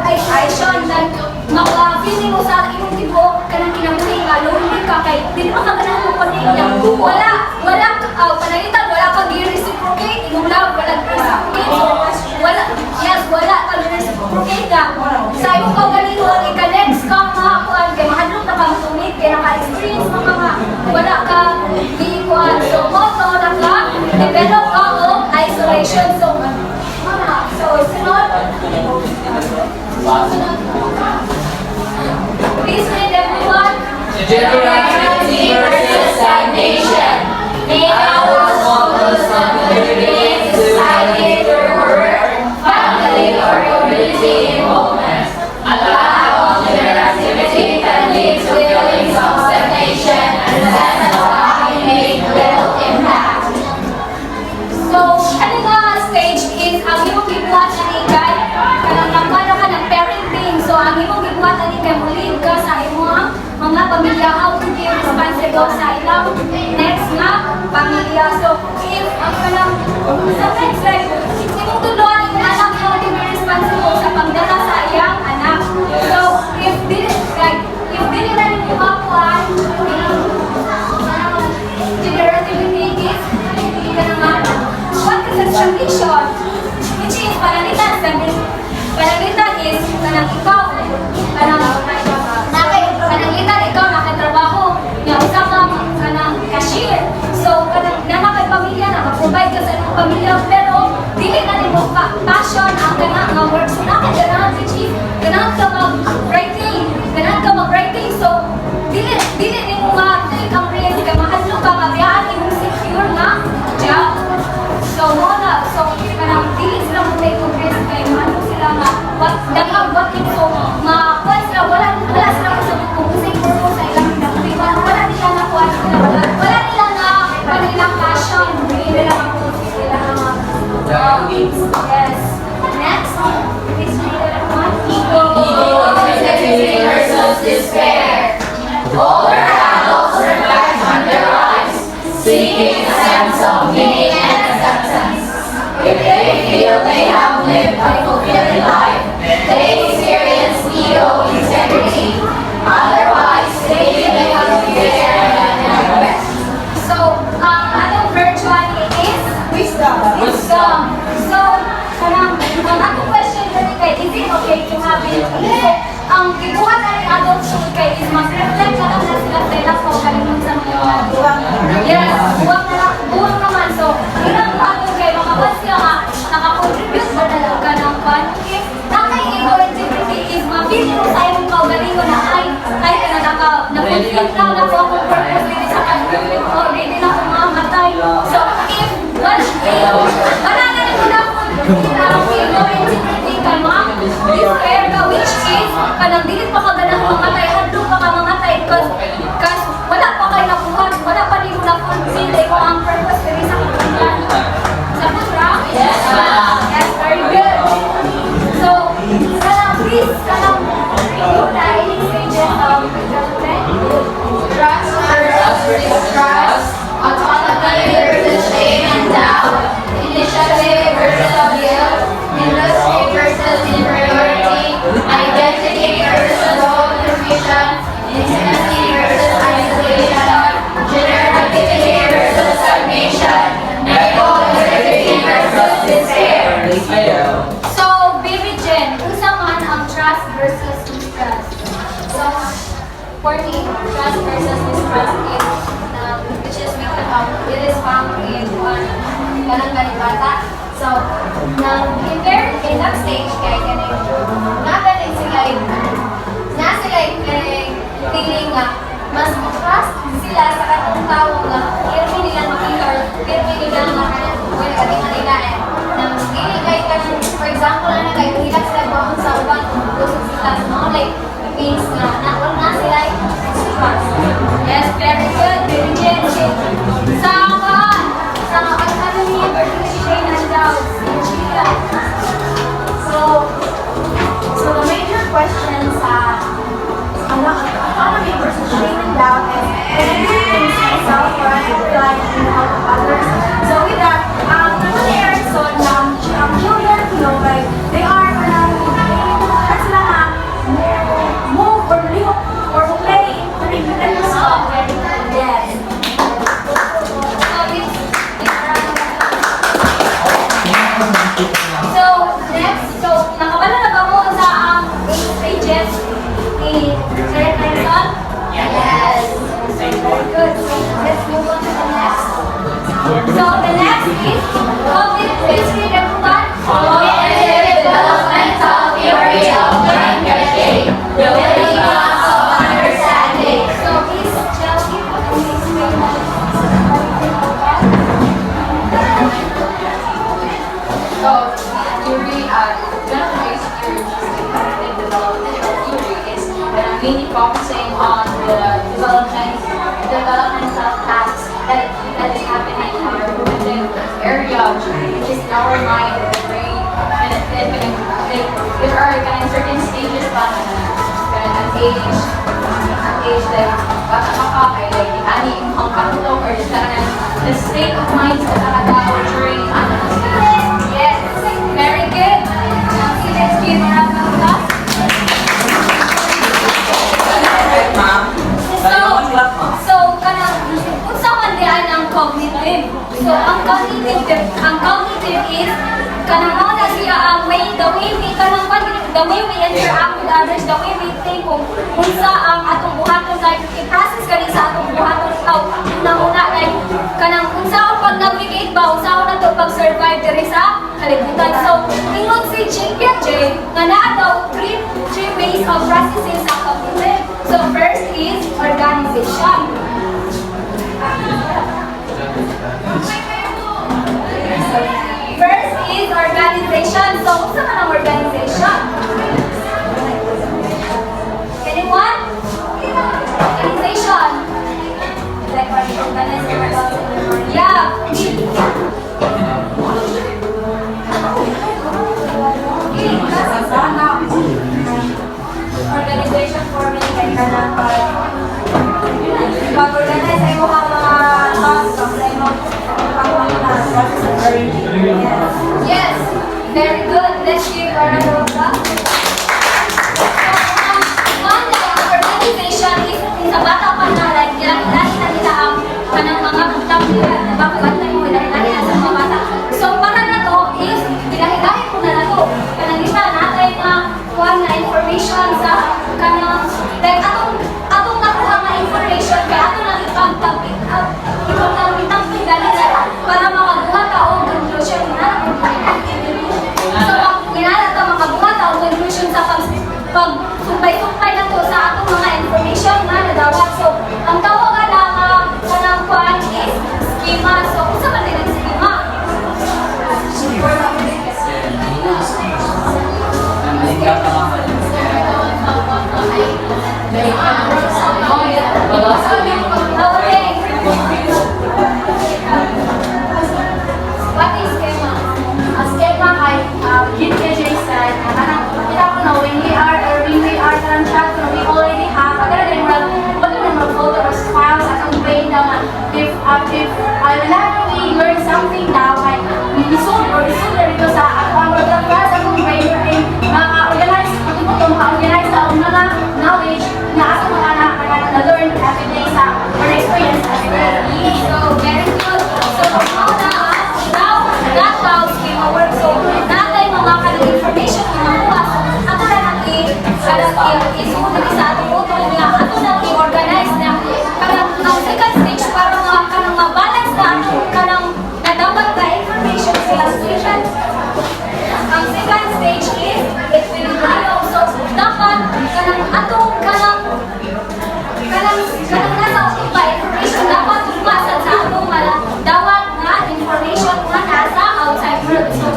ideation like feeling mo sa imong tibok kanang kinabuhi nga lonely ka kay dili man ka ganahan mo pamilya. Wala panalitan, wala ka gi-reciprocate imong love, wala gi-reciprocate. Wala ka gi-reciprocate ka. Sa imong kaugalingon ang ika-next ka mga kuan kay mahadlok na kang tumit kay naka-experience mga wala ka gi-kuan. So moto na ka develop ka og isolation. So sunod. Please read everyone. Generosity versus stagnation. Make our focus on contributing to society through work, family, or community involvement. A lack of generosity can lead to feelings of stagnation and a sense of having made little impact. So, ano nga stage is ang imong gibuhat ani kay kanang nagpano ka ng parenting. So, ang imong gibuhat ani kay mulid ka sa imong mga pamilya how to be responsible sa ilang next nga pamilya. So, if ang kanang sometimes like imong tuluan ang anak mo to be responsible sa pagdala sa iyang anak. So, if dili na rin yung makuhaan generativity is what is a stagnation? Which is panalitan is kanang ikaw panalitan ikaw nakatrabaho nga usa ka kanang cashier. So kanang nakakay pamilya naka-provide ka sa imong pamilya pero dili na nimo passion ang kanang nga work. So nakaganahan which is ganahan ka mag-writing so dili nimo ma-take ang risk kay mahadlo ka mabiyahan imong secure nga job. So kanang dili sila mo take ang risk kay mahadlo sila nga daghang working so ma-kuan sila wala sila sa kung purpose sa ilang kinabuhi wala nila na kuan wala nila na kanilang passion dili nila ma-focus sila yes. Next, please read it one. Ego versus despair. Older adults reflect on their lives, seeking a sense of meaning and acceptance. If they feel they have lived a fulfilling life, they experience ego integrity. Otherwise, they feel they have fear and regret. So, anong virtual is? Wisdom. So, ang ako question dito kay, is it okay to have it? Ang gibuhat ang adult should kay is mag-reflect na lang na sila sila ko kalimun sa mga yes, buwang naman. So, ilang adult kay makapas sila nga nakakontribute na lang ka ng fun. If nakay-ego integrity is mapili mo sa imong kaugalingon na ay ka na na-fulfill lang na po akong purpose dito sa contribute o dito na akong mamatay. So, if wala na rin mo na ego integrity ka ma'am, despair ka which is kanang dili pa ka ganang mamatay, hadlok pa ka mamatay because wala pa kayo nakuha, wala pa rin mo na-fulfill ang purpose dito sa kanila. Tapos ra? Yes, ma'am. Yes, very good. So, please, review na ining stages of development. Trust versus trust. Autonomy versus shame and doubt. Initiative versus appeal. Industry versus inferiority. Identity versus contribution. Intimacy versus isolation. Generosity versus stagnation. Ego integrity versus despair. So, Baby Jen, unsa man ang trust versus mistrust? So, for me, trust versus mistrust is which is it is found in kanang bata. So, in that stage kay kaning nagaling sila feeling nga mas trust sila sa kanang tao nga irmi nila makita or irmi nila nga kanang well kating nila nang dili kay kanang for example na kay hilak sila doon sa uban kusog sila no like it means na sila trust. Yes, very good, very good. Sa academy versus shame and doubt. So the major questions economy versus shame and doubt is believing in myself or I rely on the help of others. So with that, children, like they are is COVID. Please read everyone. Cognitive developmental theory of brain conditioning. Building blocks of understanding. So please, Chelsea, can you explain what So, theory, generalized theory in developmental theory is mainly focusing on the developmental tasks that is happening in our cognitive area, which is our mind, the brain, and there are kind of certain stages pa at age like bata pa ka, kaya like ani yung hangkatulog or the state of mind sa nakatao during stage. Yes, very good. Chelsea, let's give a round of applause. So, unsa man diyan ang cognitive? So, ang cognitive is kanang mao na siya ang the way we interact with others, the way we think kung unsa ang atong buhaton like i-process kani sa atong buhaton una like kanang unsa ang pag-navigate ba, unsa ang nato pag-survive diri sa kalibutan. So, ingon si Piaget nga naa daw three ways of processing sa cognitive. So, first is organization. First is organization. So, unsa man ang organization? Anyone? Organization. Like what you organize yourself. Yeah. Organization forming kay kanang pag-organize ay mo ang mga tasks sa imo Yes, very good. Let's give a round of applause. One organization is sa bata pa na like ilahi na nila ang kanang mga utang nila. Diba? Pagkatay mo ilahi na sa mga bata. So para na to is ilahi-lahi ko na to. Kanang isa natin kuha na information sa kanang like atong nakuha na information kaya ato na ipagtapit para makabuhat ka o conclusion na. So, ginala ka makabuhat ka o conclusion sa pag-sumpay-sumpay na to sa atong mga information na nadawat. So, ang tawagan na kanang kuhan is schema. So, kung saan ba din ang schema? Okay. What is schema? A schema ay Jim Piaget said, when we are contract, we already have a folder of files at ang brain na whenever we learn something now, like we sold dito sa ang class akong brain ay ma-organize na ang mga knowledge na ako na-learn every day sa or experience every day. So, very good. So, now schema work. So, natay mga kanang information na makuha. Ato na natin isuot na sa atong utol nga ato na i-organize na kanang ang second stage para kanang ma-balance na kanang nadawat na information sila student. Ang second stage is equilibrium. So, dapat kanang atong kanang nasa utot ba information dapat lumasan sa atong dawat na information na nasa outside world. So,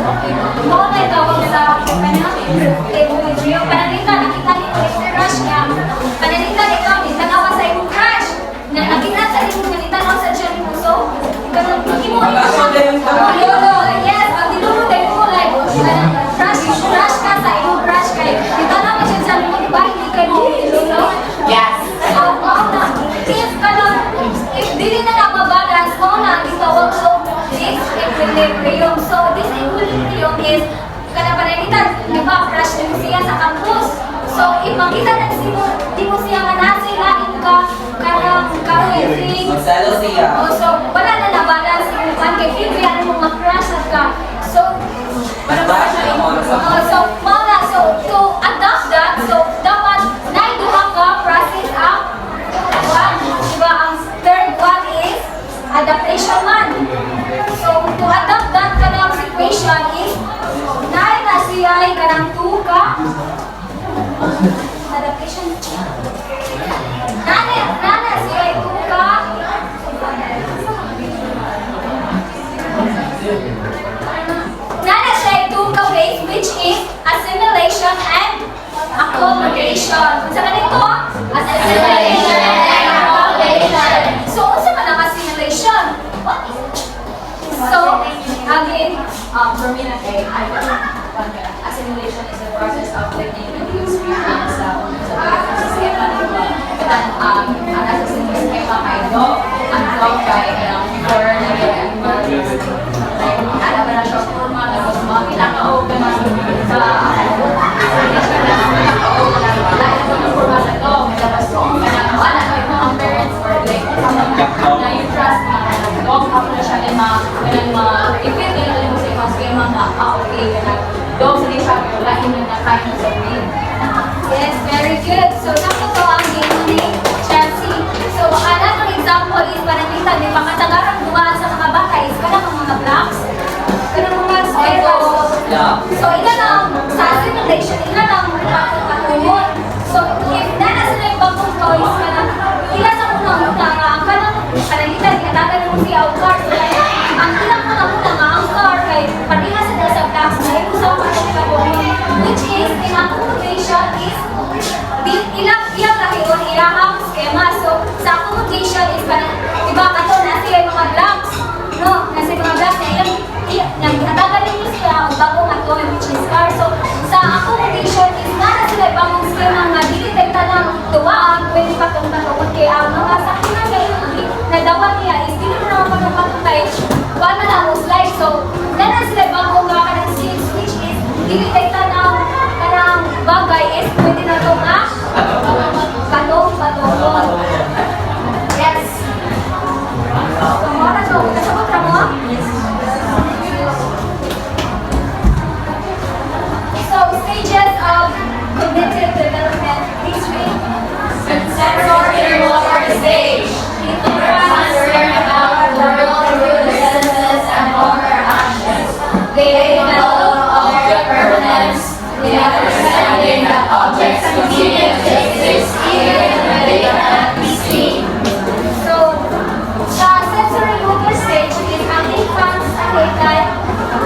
mo na tawag sa kanang equilibrium. Panalita, nakita ni crush niya. Panalita, ikaw, itanawa sa imong crush. Na nakita sa imong manitanaw sa dyan mo. So, kanang mo. Yes, pag dinuro tayo mo, like, crush ka sa imong crush kay. Itanaw mo siya sa imong, diba? Hindi ka nililo. Yes. If dili na nababalance mo na gitawag so this equilibrium. So this equilibrium is kada panalitan, di ba, crush din siya sa campus. So if makita na di mo siya manasay lain ka karang kahit Magsalo siya. so wala na nabalance yung kan kay feel yan mo ma-crush ka. So so mala so to adapt that so dapat naiduha ka process ang one, diba, ang third one is adaptation man. So to adapt siya ay kanang tuka. Adaptation. Nana siya ay tuka. Nana siya ay tuka ways, which is assimilation and accommodation. Unsa man ito? Assimilation and accommodation. So, unsa man ang assimilation? What is it? So, again, For me, okay, assimilation is the process of learning a new experience. So, sa sistema nito, ang nasa sistema ay ang dog kay before ano ba na siya forma na mga kinakaog na sa assimilation na wala ito ng forma sa dog. Tapos kung wala ko yung mga parents or like na yung trust na dog ako na siya ipit na lang sa ibang schema na okay na dog sa siya wala yung nakain sa brain. yes, very good. So, naku to ang game ni Chelsea. So, another example is pananita, di ba katagaran dumaan sa mga bata is kanang mga blocks, kanang mga squares. So, ina lang, sa assimilation, ina lang katumon. So, if nana sila yung bagong toys, kanang ila sa muna-muna nga, ang kanang pananita, kinatagan mo si Aukar. So, ang ilang muna-muna nga, ang car, kay pariha sila sa blocks, na ito sa mga which is, in accommodation is, ilang lahiyon, ilang schema. So, sa accommodation is parang, diba, kato, nasa yung mga blocks, no? Nasa yung mga blocks na naghatagan nyo sila ang bagong ato, which is car. So, sa accommodation is, nana sila yung bagong schema nga, dili-detecta ng tuwaan, pwede pa itong katungkot kaya ang mga sakinan na dawat niya is, dili mo naman patungkot tayo, wala na mo slide. So, nana sila yung bagong mga kanang slips, which is, dili-detecta ng kanang bagay is, pwede na itong patungkot. Yes. So, mga na ito, kasabot na mo? So, stages of cognitive development, history. Sensory motor stage. Neurons learn about the world through the senses and motor actions. They develop object permanence, the understanding that objects continue to exist even when they cannot be seen. So, sa sensory motor stage is ang infants nakikay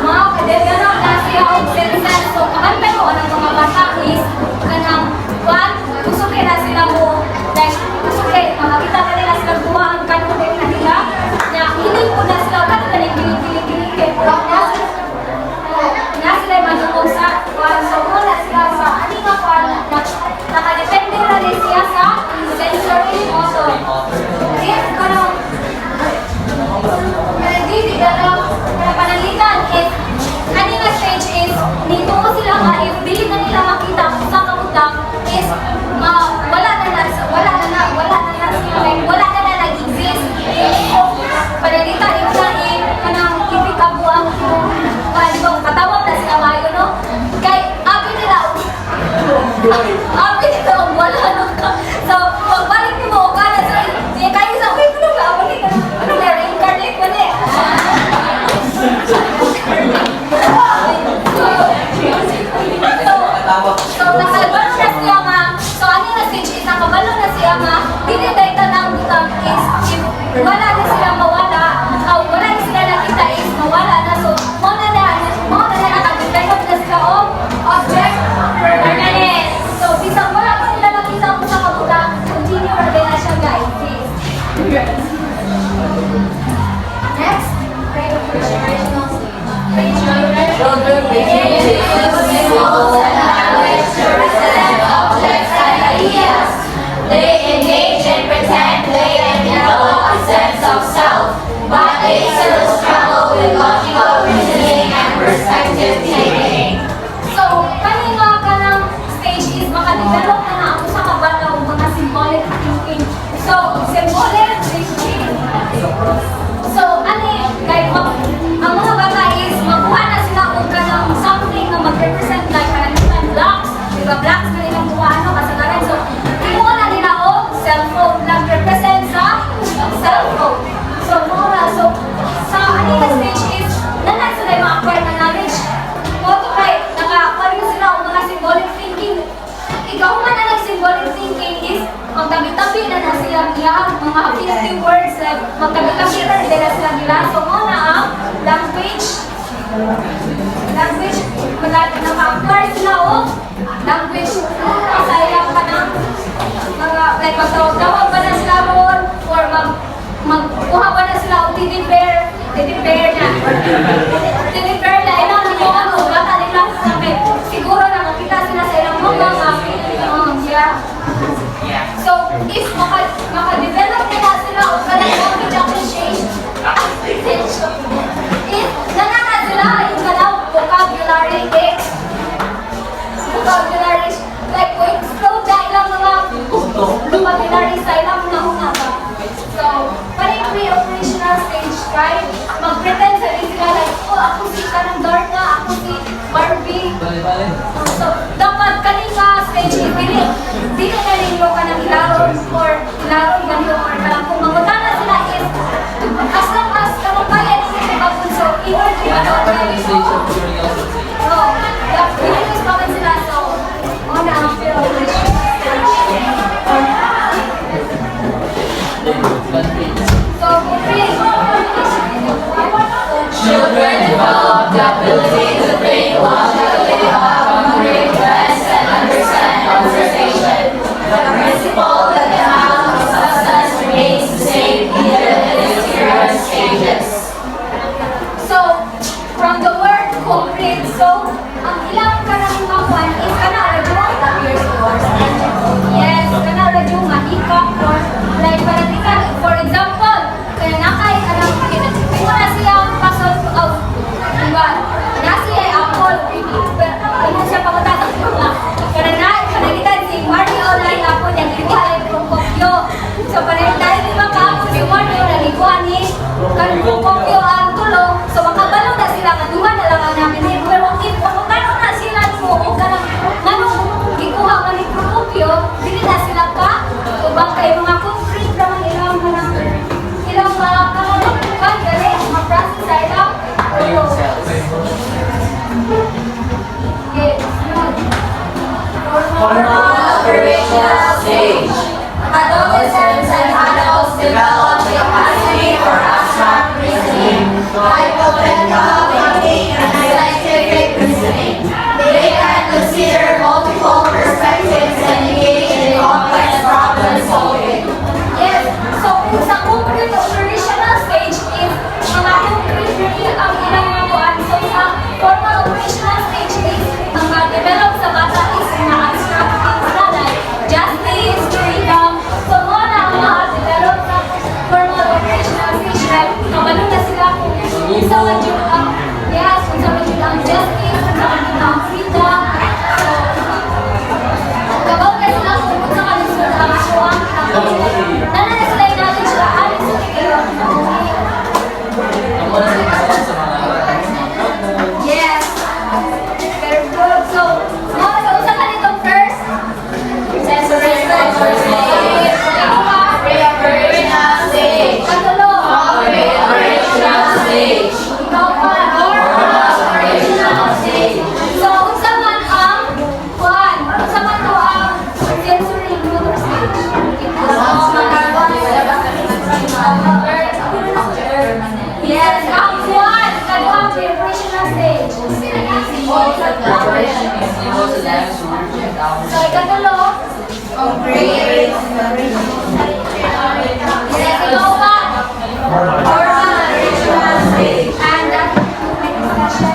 mga kadevelop na siya og senses. So, kakantay mo ng mga bata is kanang kusukay na sila mo, like, kusukay, makakita na nila sila buha ang kanunay na nila, na hiling po na sila, kanang kilig-kilig kay pulak na sila manungong sa kwan. So, muna sila sa aning nga kwan, nakadepende na rin siya sa sensory motor. Yes, kanang nag-develop na panalitan is aning nga stage is nito mo sila nga if dili na nila makita kung sa kabutang is wala na nag-exist. Panalitan yung na kanang ipikabu ang katawag na sila mayo, no? Kay abi nila wala no ka. So, pagbalik ni mo ka na sa kayo sa wait no ka balik ka. Ano na reincarnate mo ni? So, nakabalo na siya nga. So, ano na stage is nakabalo na siya nga. Dili dahil tanang butang is if wala na sila mawala, wala na sila nakita is mawala na. So, muna na nakag-develop na sila o object permanence. So, bisang wala pa nila nakita kung sa kabutang, continue na din na siya ga-exist. Next, original stage. Children begin to use symbols and language to represent objects and ideas. They engage in pretend play and develop a sense of self, but they still struggle with logical reasoning and perspective taking. So, kanina ka ng stage is makadevelop na ako sa kabata o mga symbolic thinking. So, symbolic thinking. So, kahit ang mga bata is makuha na sila kung kanang something na mag-represent like kanang blocks. Diba blocks na nilang kuha kasagaran. So, kinuha na nila o cellphone nag-represent sa cellphone. So, sa anong stage is nanay sila yung acquire na knowledge. sila mga 50 words like magkabit-kabitan sila sila nila. So muna ang language, naka-apply sila o language kasayang ka ng mga like magtawag ba na sila ron or magkuha ba na sila o teddy bear na ilang nito ano gata nila sa akin siguro na makita sila sa ilang mga so if maka-develop nila sila o kanang language appreciation if nanana sila yung kanang vocabulary like kung slow na ilang mga vocabulary sa ilang mga ba. So, parang pre-operational stage, right? Mag-pretend sa rin sila like, oh, ako si kanang Darna, ako si Barbie. So, dapat kanina stage, dili na ninyo ka ng ilaron or ilaron ganito or kanang kung magutana sila is as long as kanang kaya nila mag-bunso, even if you don't Pilipinas pa man sila, so, muna ang pre-operational stage. So, Children develop the ability to think logically, comprehend, and understand observation. The principle that the amount of substance remains the same even in its various stages. So, from the word complete, so, ang ilang kanang makuan is kanang radyo appears or yes, kanang radyo mahikap or like paratikan. For example, kaya nakay kanang kung na siya pasol of diba, nasi ay apple, ano siya pagkatatak na panalitan si Mario na yung apple yung ikuha ay Procopio. So, panalitan di ba ka si Mario na ikuha ni Procopio ang tulong. So, makabalo na sila, kaduha na lang ang namin. Pero if pagkano na sila mo, kung kanang ikuha ka ni Procopio, hindi na sila pa. So, bakit mga concrete naman ilang mga kanang dali, mag-process sa ilang. Yes, Operational stage. Adolescents and adults develop the capacity for abstract reasoning, hypothetical thinking, and scientific reasoning. They can consider multiple perspectives and engage in complex problem solving. yes. So, kung sa concrete operational stage is mga concrete real ang ilang mga kuan. So, sa formal operational stage is ang develop sa bata is mga abstract things na like justice, freedom. So, muna ang mga develop sa formal operational stage like kabalo na sila kung sa majud ang yes, kung sa majud ang justice, kung sa majud ang freedom. So, kabaw na sila kung sa kalisod ang aswang nana na sila yung knowledge na alis sa tigil. Yes. Very good. So, mga sa ka nito first. Sensory stage. Pre-operational stage. Katulo. Operational stage. Ikaw pa. Operational stage. So, unsa man ang kuan? Unsa man to ang sensory motor stage? Yes, ang kuan. Kaduhang pre-operational stage. So, ikatulo. Yes, ikaw pa. Operational stage. And discussion.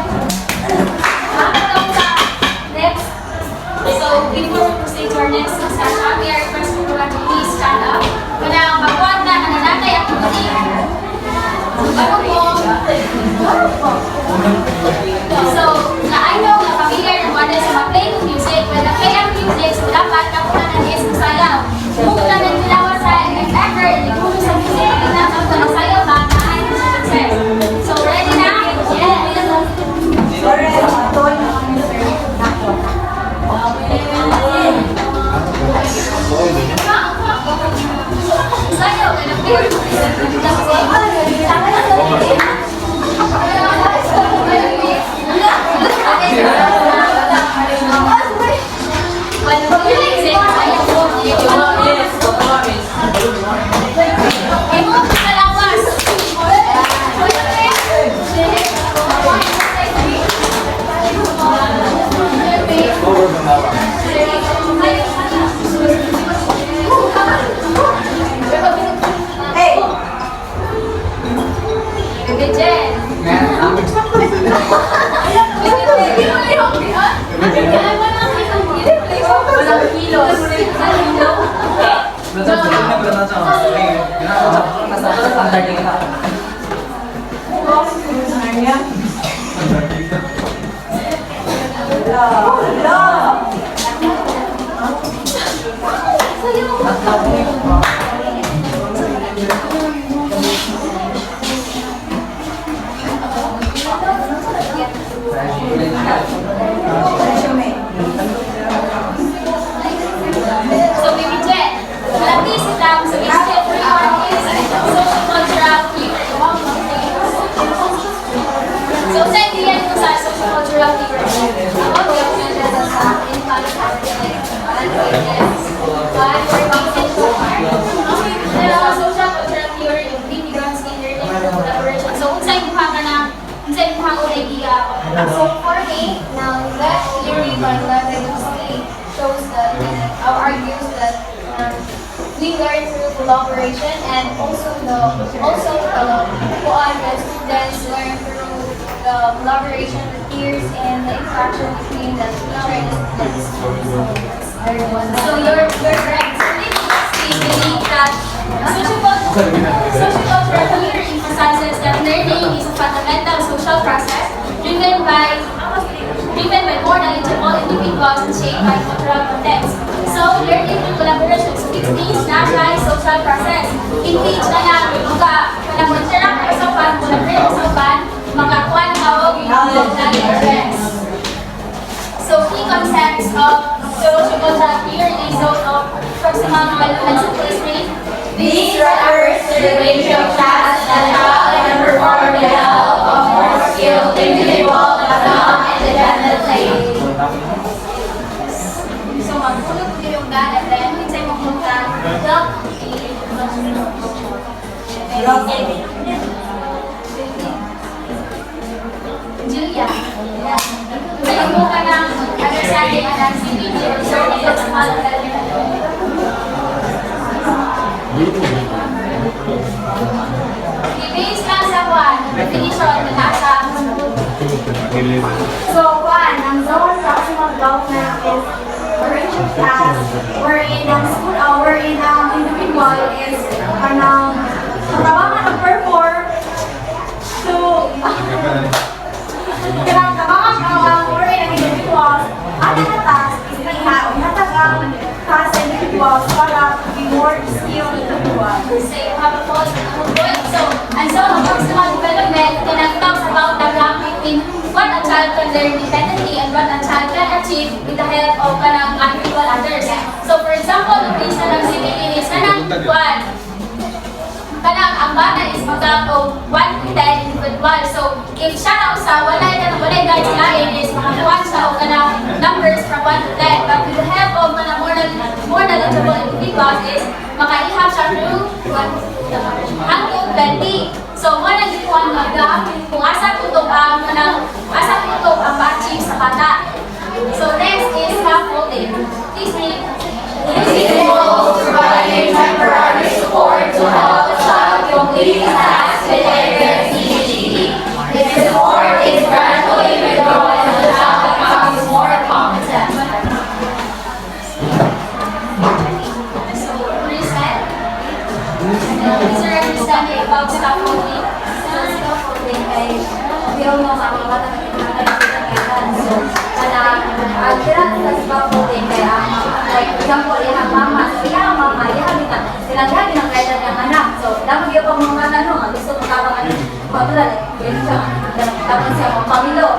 Next. So, before we proceed to our next discussion, we are requesting everyone to please stand up. Kaya baguan na nananatay ang puti. So, I know na familiar ng wala sa mag-play ng music, when na-play ang music, so dapat kapunan is masayaw. So, Baby Jen, malaki silang sa issue for one is social cultural theory. So, sa hindi yan po sa social cultural theory. Ako, documented sa inequality and social cultural theory, yung immigrants, internet, collaboration. So, unsay mukha ka na, unsay mukha ko na idea ako. So for me, now that theory fundamentally shows that argues that we learn through collaboration and also the students learn through the collaboration with peers and the interaction between the teacher and the students. So you're correct. So we believe that social cultural theory emphasizes that learning is a fundamental social process driven by more knowledgeable individuals and shaped by cultural context. So learning through collaboration, so it means na siya ay social process in which interact ka sa usapan, collaborate sa usapan, makakuha ng tawag yung knowledge. So key concepts of social cultural theory is those of proximal elements of history. These refers to the ratio of tasks that child can perform with the help of more skilled individual but not independently. So magpulot ko yung daan and then minsay magpunta Julia. Ngayon mo ka ng understanding ng CBT or learning as a model. I-base lang sa definition na nasa. So one, ang zone proximal development is a range of tasks wherein ang individual is kabangan perform to kabangan wherein ang individual at ang task is ihatag ang task sa individuals para to be more skilled individual. So you have a point. So, and so proximal development talks about the gap between what a child can learn independently and what a child can achieve with the help of individual others. So, for example, the case na ng CBT is ang bata is magkakaw 1 to 10 individual. So, if siya na usa, walay guys lain is makakuha siya o numbers from 1 to 10. But with the help of more knowledgeable individuals is makaihap siya through hanggang 20. So, wala din po ang kung asa tutok ang ma-achieve sa bata. So, next is scaffolding. Please read. This involves providing temporary support to help the child complete tasks within their CGD. This support is gradually withdrawn as the child becomes more competent. So, reset. Is there understanding about scaffolding? Scaffolding ay biro mo sa mga bata so ang tira sa scaffolding kaya like example yung mama sila gabi ng kailan ng anak so dapat yung mga gusto mo kapag patulad ganun siya tapos siya pamilo